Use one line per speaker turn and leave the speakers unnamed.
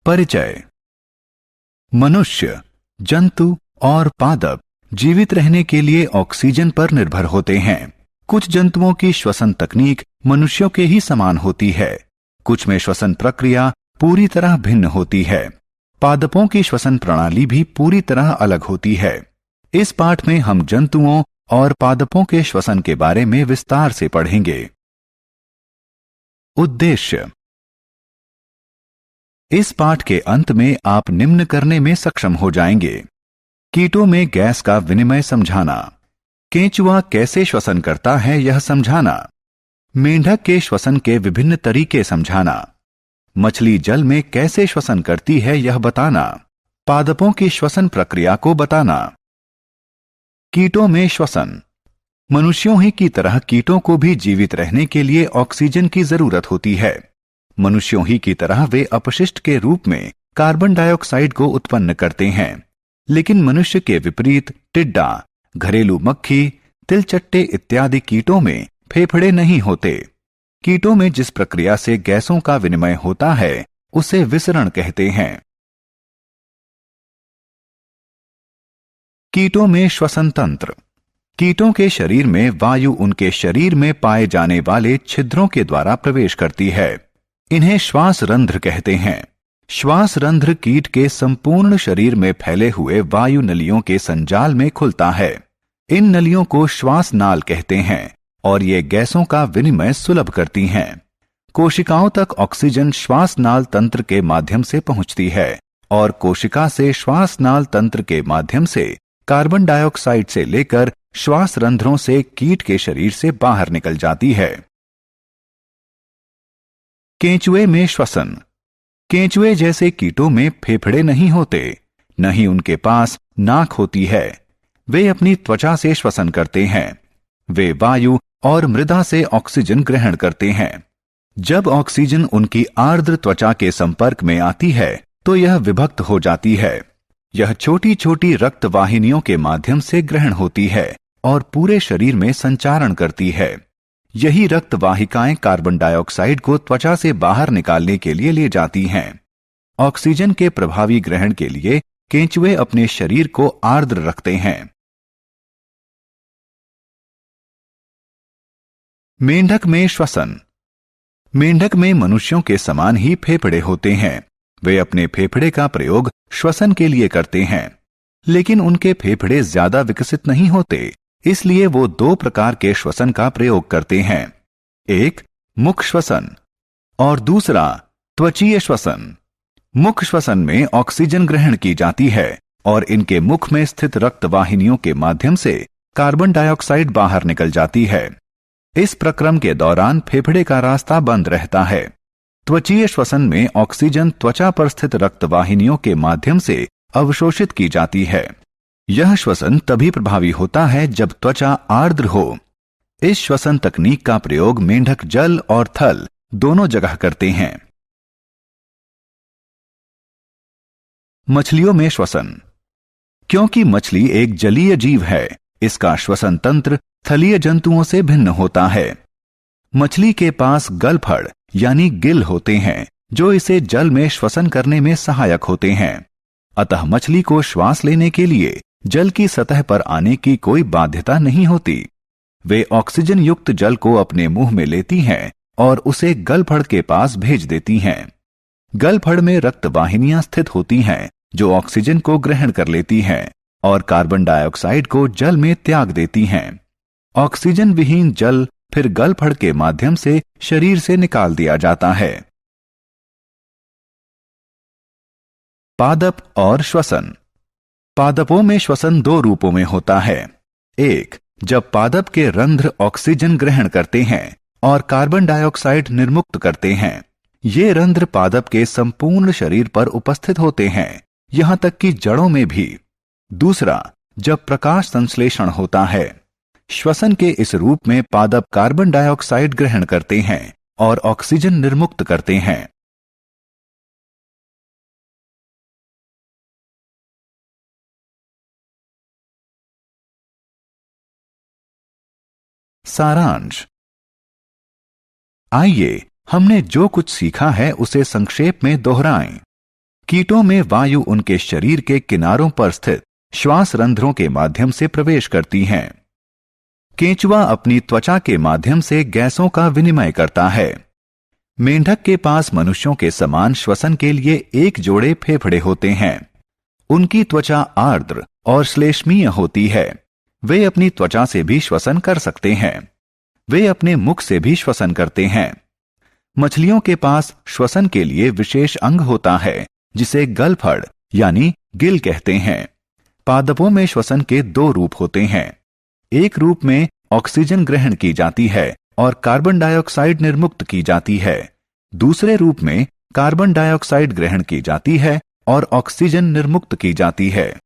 परिचय। मनुष्य, जंतु और पादप जीवित रहने के लिए ऑक्सीजन पर निर्भर होते हैं। कुछ जंतुओं की श्वसन तकनीक मनुष्यों के ही समान होती है, कुछ में श्वसन प्रक्रिया पूरी तरह भिन्न होती है। पादपों की श्वसन प्रणाली भी पूरी तरह अलग होती है। इस पाठ में हम जंतुओं और पादपों के श्वसन के बारे में विस्तार से पढ़ेंगे। उद्देश्य। इस पाठ के अंत में आप निम्न करने में सक्षम हो जाएंगे। कीटों में गैस का विनिमय समझाना, केंचुआ कैसे श्वसन करता है यह समझाना, मेंढक के श्वसन के विभिन्न तरीके समझाना, मछली जल में कैसे श्वसन करती है यह बताना, पादपों की श्वसन प्रक्रिया को बताना। कीटों में श्वसन। मनुष्यों ही की तरह कीटों को भी जीवित रहने के लिए ऑक्सीजन की जरूरत होती है। मनुष्यों ही की तरह वे अपशिष्ट के रूप में कार्बन डाइऑक्साइड को उत्पन्न करते हैं, लेकिन मनुष्य के विपरीत टिड्डा, घरेलू मक्खी, तिलचट्टे इत्यादि कीटों में फेफड़े नहीं होते। कीटों में जिस प्रक्रिया से गैसों का विनिमय होता है उसे विसरण कहते हैं। कीटों में श्वसन तंत्र। कीटों के शरीर में वायु उनके शरीर में पाए जाने वाले छिद्रों के द्वारा प्रवेश करती है। इन्हें श्वास रंध्र कहते हैं। श्वास रंध्र कीट के संपूर्ण शरीर में फैले हुए वायु नलियों के संजाल में खुलता है। इन नलियों को श्वास नाल कहते हैं और ये गैसों का विनिमय सुलभ करती हैं। कोशिकाओं तक ऑक्सीजन श्वास नाल तंत्र के माध्यम से पहुंचती है और कोशिका से श्वास नाल तंत्र के माध्यम से कार्बन डाइऑक्साइड से लेकर श्वास रंध्रों से कीट के शरीर से बाहर निकल जाती है। केंचुए में श्वसन। केंचुए जैसे कीटों में फेफड़े नहीं होते, न ही उनके पास नाक होती है। वे अपनी त्वचा से श्वसन करते हैं। वे वायु और मृदा से ऑक्सीजन ग्रहण करते हैं। जब ऑक्सीजन उनकी आर्द्र त्वचा के संपर्क में आती है तो यह विभक्त हो जाती है। यह छोटी छोटी रक्त वाहिनियों के माध्यम से ग्रहण होती है और पूरे शरीर में संचारण करती है। यही रक्त वाहिकाएं कार्बन डाइऑक्साइड को त्वचा से बाहर निकालने के लिए ले जाती हैं। ऑक्सीजन के प्रभावी ग्रहण के लिए केंचुए अपने शरीर को आर्द्र रखते हैं। मेंढक में श्वसन। मेंढक में मनुष्यों के समान ही फेफड़े होते हैं। वे अपने फेफड़े का प्रयोग श्वसन के लिए करते हैं, लेकिन उनके फेफड़े ज्यादा विकसित नहीं होते, इसलिए वो दो प्रकार के श्वसन का प्रयोग करते हैं। एक मुख श्वसन और दूसरा त्वचीय श्वसन। मुख श्वसन में ऑक्सीजन ग्रहण की जाती है और इनके मुख में स्थित रक्त वाहिनियों के माध्यम से कार्बन डाइऑक्साइड बाहर निकल जाती है। इस प्रक्रम के दौरान फेफड़े का रास्ता बंद रहता है। त्वचीय श्वसन में ऑक्सीजन त्वचा पर स्थित रक्त वाहिनियों के माध्यम से अवशोषित की जाती है। यह श्वसन तभी प्रभावी होता है जब त्वचा आर्द्र हो। इस श्वसन तकनीक का प्रयोग मेंढक जल और थल दोनों जगह करते हैं। मछलियों में श्वसन। क्योंकि मछली एक जलीय जीव है, इसका श्वसन तंत्र थलीय जंतुओं से भिन्न होता है। मछली के पास गलफड़ यानी गिल होते हैं जो इसे जल में श्वसन करने में सहायक होते हैं। अतः मछली को श्वास लेने के लिए जल की सतह पर आने की कोई बाध्यता नहीं होती। वे ऑक्सीजन युक्त जल को अपने मुंह में लेती हैं और उसे गलफड़ के पास भेज देती हैं। गलफड़ में रक्त वाहिनियां स्थित होती हैं जो ऑक्सीजन को ग्रहण कर लेती हैं और कार्बन डाइऑक्साइड को जल में त्याग देती हैं। ऑक्सीजन विहीन जल फिर गलफड़ के माध्यम से शरीर से निकाल दिया जाता है। पादप और श्वसन। पादपों में श्वसन दो रूपों में होता है। एक, जब पादप के रंध्र ऑक्सीजन ग्रहण करते हैं और कार्बन डाइऑक्साइड निर्मुक्त करते हैं। ये रंध्र पादप के संपूर्ण शरीर पर उपस्थित होते हैं, यहां तक कि जड़ों में भी। दूसरा, जब प्रकाश संश्लेषण होता है। श्वसन के इस रूप में पादप कार्बन डाइऑक्साइड ग्रहण करते हैं और ऑक्सीजन निर्मुक्त करते हैं। सारांश। आइए हमने जो कुछ सीखा है उसे संक्षेप में दोहराएं। कीटों में वायु उनके शरीर के किनारों पर स्थित श्वास रंध्रों के माध्यम से प्रवेश करती हैं। केंचुआ अपनी त्वचा के माध्यम से गैसों का विनिमय करता है। मेंढक के पास मनुष्यों के समान श्वसन के लिए एक जोड़े फेफड़े होते हैं। उनकी त्वचा आर्द्र और श्लेष्मीय होती है। वे अपनी त्वचा से भी श्वसन कर सकते हैं। वे अपने मुख से भी श्वसन करते हैं। मछलियों के पास श्वसन के लिए विशेष अंग होता है जिसे गलफड़ यानी गिल कहते हैं। पादपों में श्वसन के दो रूप होते हैं। एक रूप में ऑक्सीजन ग्रहण की जाती है और कार्बन डाइऑक्साइड निर्मुक्त की जाती है। दूसरे रूप में कार्बन डाइऑक्साइड ग्रहण की जाती है और ऑक्सीजन निर्मुक्त की जाती है।